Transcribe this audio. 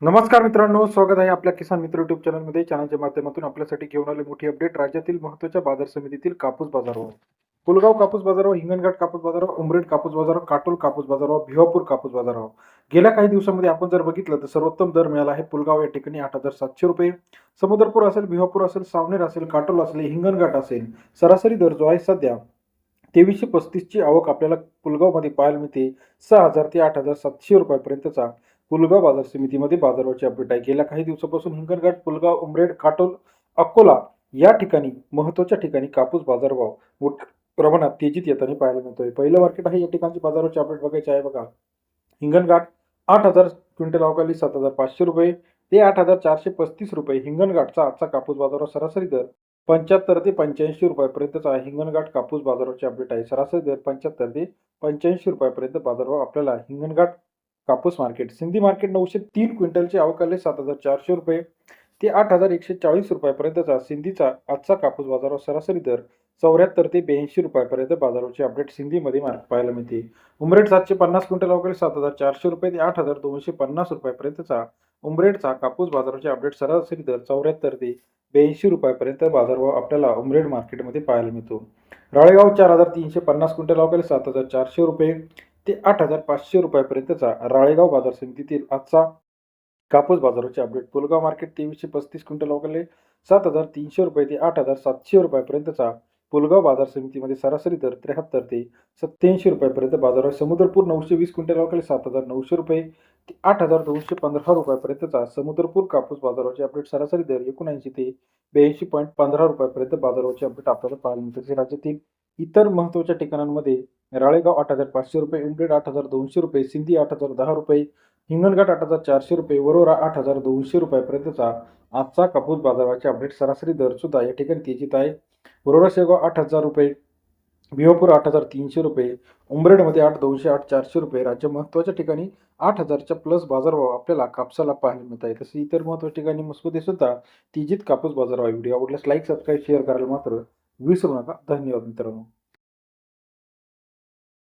नमस्कार मित्रांनो, स्वागत आहे आपल्या किसान मित्र युट्यूब चॅनलमध्ये. चॅनलच्या माध्यमातून आपल्यासाठी घेऊन आले मोठी अपडेट. राज्यातील महत्त्वाच्या बाजार समितीतील कापूस बाजारभाव. पुलगाव कापूस बाजारभाव, हिंगणघाट कापूस बाजारभाव, उमरेड कापूस बाजारभाव, काटोल कापूस बाजारभाव, भिवापूर कापूस बाजारभाव. गेल्या काही दिवसांमध्ये आपण जर बघितलं तर सर्वोत्तम दर मिळाला आहे पुलगाव या ठिकाणी 8,700 रुपये. समुद्रपूर असेल, भिवापूर असेल, सावनेर असेल, काटोल असेल, हिंगणघाट असेल, सरासरी दर जो आहे सध्या 2335 ची आवक आपल्याला पुलगावमध्ये पाहायला मिळते. 6,000 ते 8,700 रुपयापर्यंतचा पुलगाव बाजार समितीमध्ये बाजाराची अपडेट आहे. गेल्या काही दिवसापासून हिंगणघाट, पुलगाव, उमरेड, काटोल, अकोला या ठिकाणी महत्त्वाच्या ठिकाणी कापूस बाजारभाव मोठ्या प्रमाणात तेजीत येताना पाहायला मिळतोय. पहिलं मार्केट आहे, या ठिकाणची बाजाराची अपडेट बघायची आहे बघा. हिंगणघाट 8,000 क्विंटल अवकाली 7,500 रुपये ते 8,435 रुपये. हिंगणघाटचा आजचा कापूस बाजारावर सरासरी दर 75 ते 85 रुपयापर्यंतचा हिंगणघाट कापूस बाजाराची अपडेट आहे. सरासरी दर 75 ते 85 रुपयापर्यंत बाजारभाव आपल्याला हिंगणघाट कापूस मार्केट. सिंधी मार्केट 903 क्विंटलचे अवकाले 7,400 रुपये ते 8,140 रुपयापर्यंतचा सिंधीचा आजचा कापूस बाजारावर सरासरी दर 74 ते 82 रुपयापर्यंत बाजाराची अपडेट सिंधीमध्ये पाहायला मिळते. उमरेड 750 क्विंटल अवकाले 7,400 रुपये ते 8,250 रुपयापर्यंतचा उमरेडचा कापूस बाजाराची अपडेट सरासरी दर 74 ते 82 रुपयापर्यंत बाजारभाव आपल्याला उमरेड मार्केटमध्ये पाहायला मिळतो. राळेगाव 4,350 क्विंटल अवकाले 7,400 रुपये ते 8,500 रुपयापर्यंतचा राळेगाव बाजार समितीतील आजचा कापूस बाजाराचे अपडेट. पुलगाव मार्केट 2335 क्विंटल अवकाले 7,300 रुपये ते 8,700 रुपयापर्यंतचा पुलगाव बाजार समितीमध्ये सरासरी दर 73 ते 87 रुपयापर्यंत बाजार. समुद्रपूर 920 क्विंटल अवकाले 7,900 रुपये ते 8,215 रुपयापर्यंतचा समुद्रपूर कापूस बाजाराचे अपडेट. सरासरी दर 79 ते 82.15 रुपयापर्यंत बाजाराचे अपडेट आपल्याला पाहायला मिळते. राज्यातील इतर महत्त्वाच्या ठिकाणांमध्ये राळेगाव 8,500 रुपये, उमरेड 8,200 रुपये, सिंधी 8,010 रुपये, हिंगणघाट 8,400 रुपये, वरोरा 8,200 रुपयापर्यंतचा आजचा कापूस बाजाराचे अपडेट. सरासरी दर सुद्धा या ठिकाणी तेजीत आहे. वरोरा शेगाव 8,000 रुपये, भिवापूर 8,300 रुपये, उमरेडमध्ये 8,200, 8,400 रुपये. राज्य महत्त्वाच्या ठिकाणी 8,000च्या प्लस बाजारभाव आपल्याला कापसाला पाहायला मिळत आहे. तसे इतर महत्त्वाच्या ठिकाणी मसुदे सुद्धा तेजीत कापूस बाजारभाव. व्हिडिओ आवडल्यास लाईक, सबस्क्राईब, शेअर करायला मात्र विसरू नका. धन्यवाद मित्रांनो.